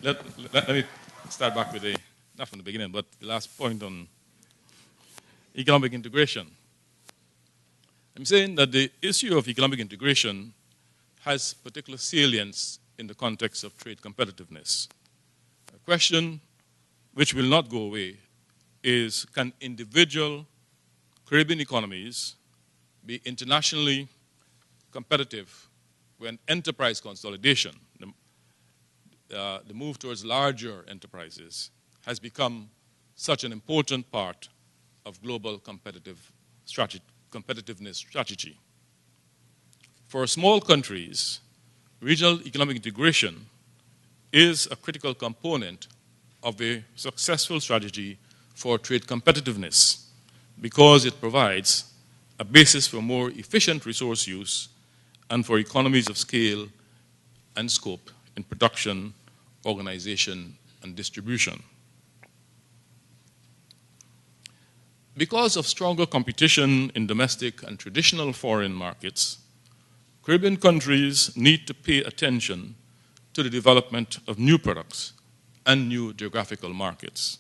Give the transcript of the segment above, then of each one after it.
let me start back with not from the beginning, but the last point on economic integration. I'm saying that the issue of economic integration has particular salience in the context of trade competitiveness. A question which will not go away is, can individual Caribbean economies be internationally competitive when enterprise consolidation, the move towards larger enterprises, has become such an important part of global competitiveness strategy? For small countries, regional economic integration is a critical component of a successful strategy for trade competitiveness because it provides a basis for more efficient resource use and for economies of scale and scope in production, organization, and distribution. Because of stronger competition in domestic and traditional foreign markets, Caribbean countries need to pay attention to the development of new products and new geographical markets.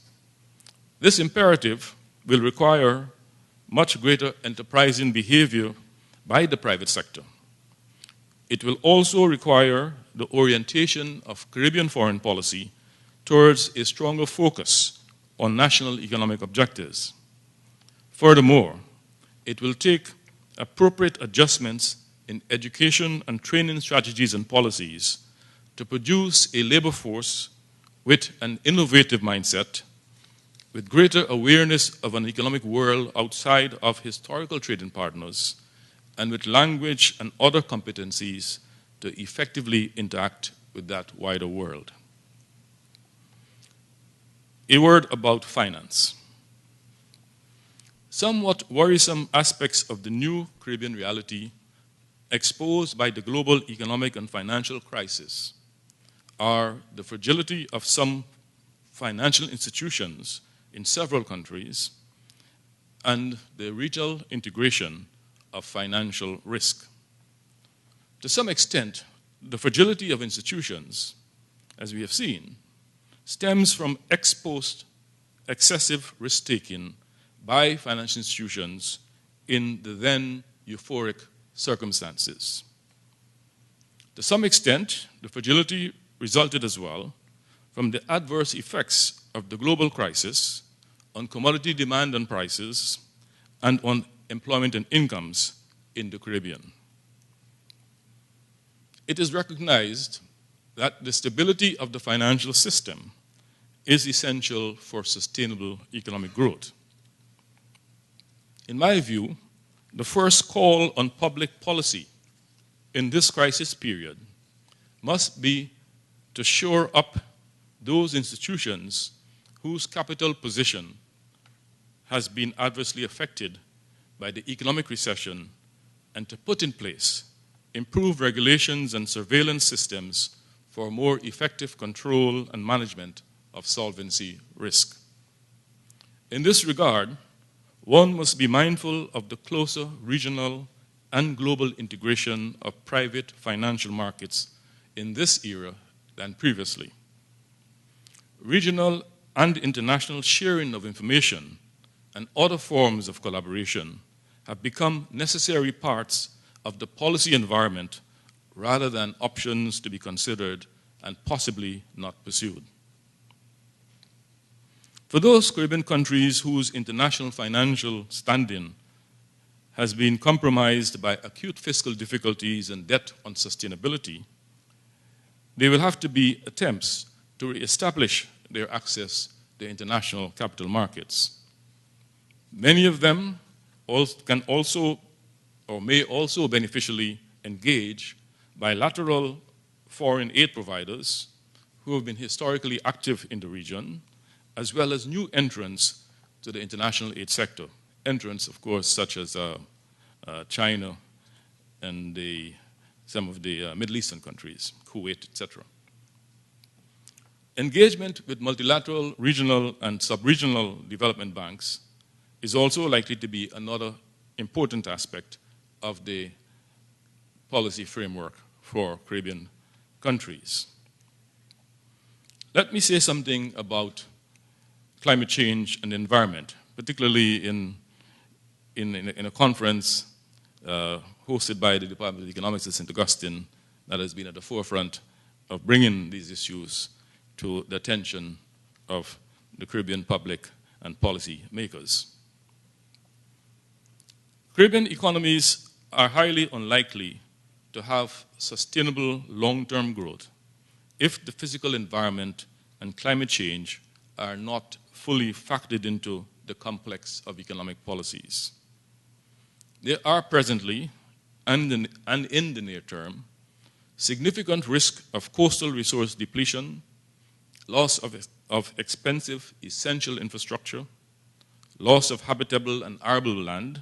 This imperative will require much greater enterprising behavior by the private sector. It will also require the orientation of Caribbean foreign policy towards a stronger focus on national economic objectives. Furthermore, it will take appropriate adjustments in education and training strategies and policies to produce a labor force with an innovative mindset, with greater awareness of an economic world outside of historical trading partners, and with language and other competencies to effectively interact with that wider world. A word about finance. Somewhat worrisome aspects of the new Caribbean reality exposed by the global economic and financial crisis are the fragility of some financial institutions in several countries and the regional integration of financial risk. To some extent, the fragility of institutions, as we have seen, stems from ex post excessive risk-taking by financial institutions in the then euphoric circumstances. To some extent, the fragility resulted as well from the adverse effects of the global crisis on commodity demand and prices and on employment and incomes in the Caribbean. It is recognized that the stability of the financial system is essential for sustainable economic growth. In my view, the first call on public policy in this crisis period must be to shore up those institutions whose capital position has been adversely affected by the economic recession and to put in place improved regulations and surveillance systems for more effective control and management of solvency risk. In this regard, one must be mindful of the closer regional and global integration of private financial markets in this era than previously. Regional and international sharing of information and other forms of collaboration have become necessary parts of the policy environment rather than options to be considered and possibly not pursued. For those Caribbean countries whose international financial standing has been compromised by acute fiscal difficulties and debt unsustainability, there will have to be attempts to reestablish their access to international capital markets. Many of them can also or may also beneficially engage bilateral foreign aid providers who have been historically active in the region, as well as new entrants to the international aid sector. Entrants, of course, such as China and some of the Middle Eastern countries, Kuwait, etc. Engagement with multilateral, regional, and sub-regional development banks is also likely to be another important aspect of the policy framework for Caribbean countries. Let me say something about climate change and the environment, particularly in a conference hosted by the Department of Economics at St. Augustine that has been at the forefront of bringing these issues to the attention of the Caribbean public and policy makers. Caribbean economies are highly unlikely to have sustainable long-term growth if the physical environment and climate change are not fully factored into the complex of economic policies. There are presently, and in the near term, significant risk of coastal resource depletion, loss of expensive essential infrastructure, loss of habitable and arable land,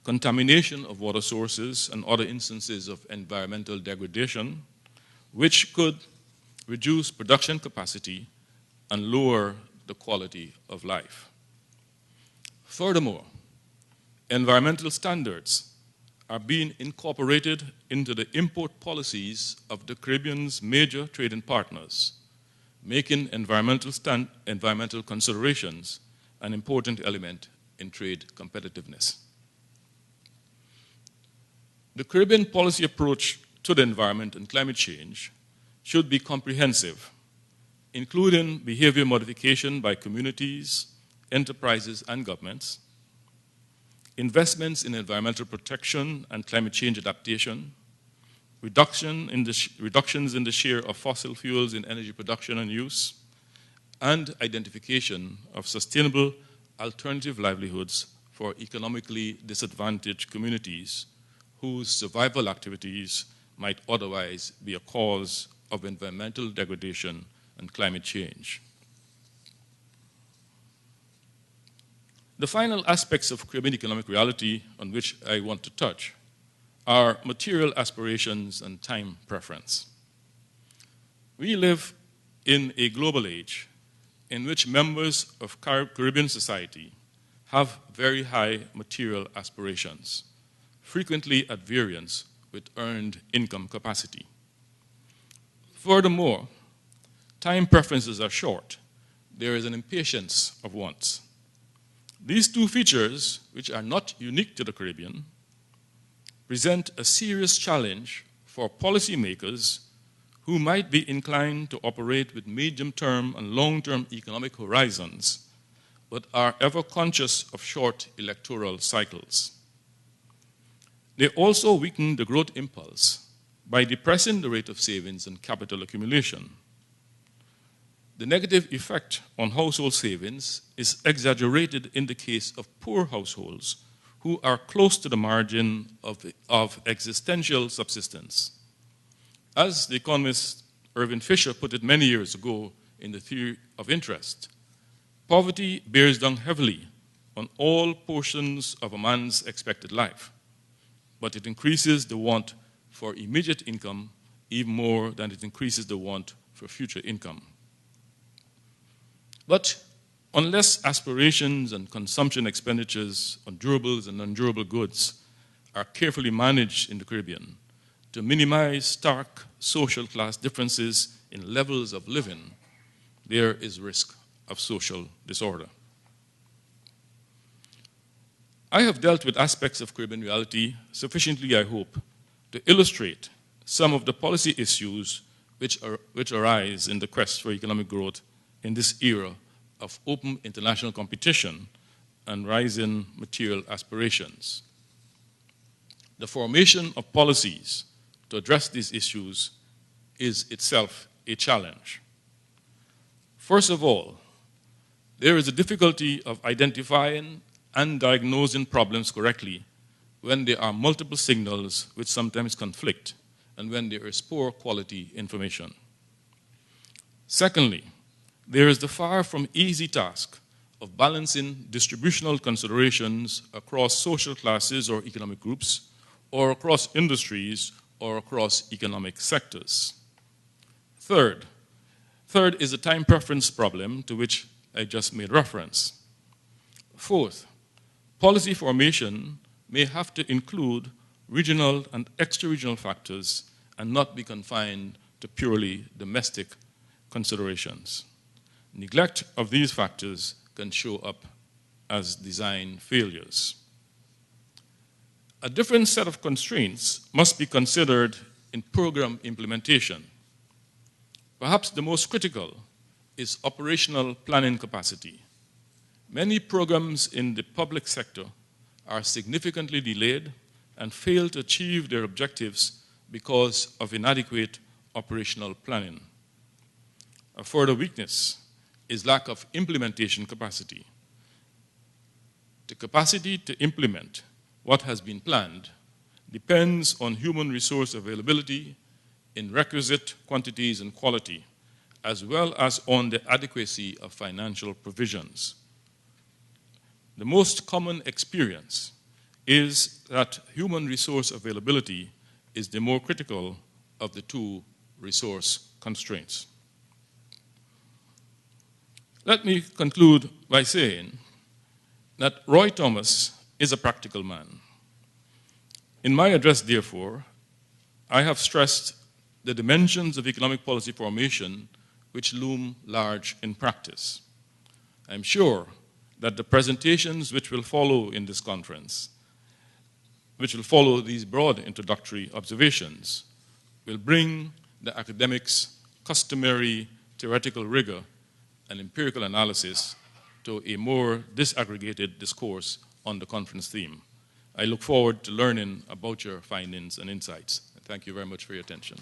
contamination of water sources, and other instances of environmental degradation, which could reduce production capacity and lower the quality of life. Furthermore, environmental standards are being incorporated into the import policies of the Caribbean's major trading partners, making environmental considerations an important element in trade competitiveness. The Caribbean policy approach to the environment and climate change should be comprehensive, including behavior modification by communities, enterprises, and governments, investments in environmental protection and climate change adaptation, reductions in the share of fossil fuels in energy production and use, and identification of sustainable alternative livelihoods for economically disadvantaged communities whose survival activities might otherwise be a cause of environmental degradation and climate change. The final aspects of Caribbean economic reality on which I want to touch are material aspirations and time preference. We live in a global age in which members of Caribbean society have very high material aspirations, frequently at variance with earned income capacity. Furthermore, time preferences are short. There is an impatience of wants. These two features, which are not unique to the Caribbean, present a serious challenge for policymakers who might be inclined to operate with medium-term and long-term economic horizons, but are ever conscious of short electoral cycles. They also weaken the growth impulse by depressing the rate of savings and capital accumulation. The negative effect on household savings is exaggerated in the case of poor households who are close to the margin of existential subsistence. As the economist Irving Fisher put it many years ago in The Theory of Interest, poverty bears down heavily on all portions of a man's expected life, but it increases the want for immediate income even more than it increases the want for future income. But unless aspirations and consumption expenditures on durables and non-durable goods are carefully managed in the Caribbean to minimize stark social class differences in levels of living, there is risk of social disorder. I have dealt with aspects of Caribbean reality sufficiently, I hope, to illustrate some of the policy issues which arise in the quest for economic growth in this era of open international competition and rising material aspirations. The formation of policies to address these issues is itself a challenge. First of all, there is a difficulty of identifying and diagnosing problems correctly when there are multiple signals which sometimes conflict and when there is poor quality information. Secondly, there is the far from easy task of balancing distributional considerations across social classes or economic groups, or across industries, or across economic sectors. Third is the time preference problem to which I just made reference. Fourth, policy formation may have to include regional and extra-regional factors and not be confined to purely domestic considerations. Neglect of these factors can show up as design failures. A different set of constraints must be considered in program implementation. Perhaps the most critical is operational planning capacity. Many programs in the public sector are significantly delayed and fail to achieve their objectives because of inadequate operational planning. A further weakness is lack of implementation capacity. The capacity to implement what has been planned depends on human resource availability in requisite quantities and quality, as well as on the adequacy of financial provisions. The most common experience is that human resource availability is the more critical of the two resource constraints. Let me conclude by saying that Roy Thomas is a practical man. In my address, therefore, I have stressed the dimensions of economic policy formation which loom large in practice. I'm sure that the presentations which will follow in this conference, which will follow these broad introductory observations, will bring the academics' customary theoretical rigor and empirical analysis to a more disaggregated discourse on the conference theme. I look forward to learning about your findings and insights. Thank you very much for your attention.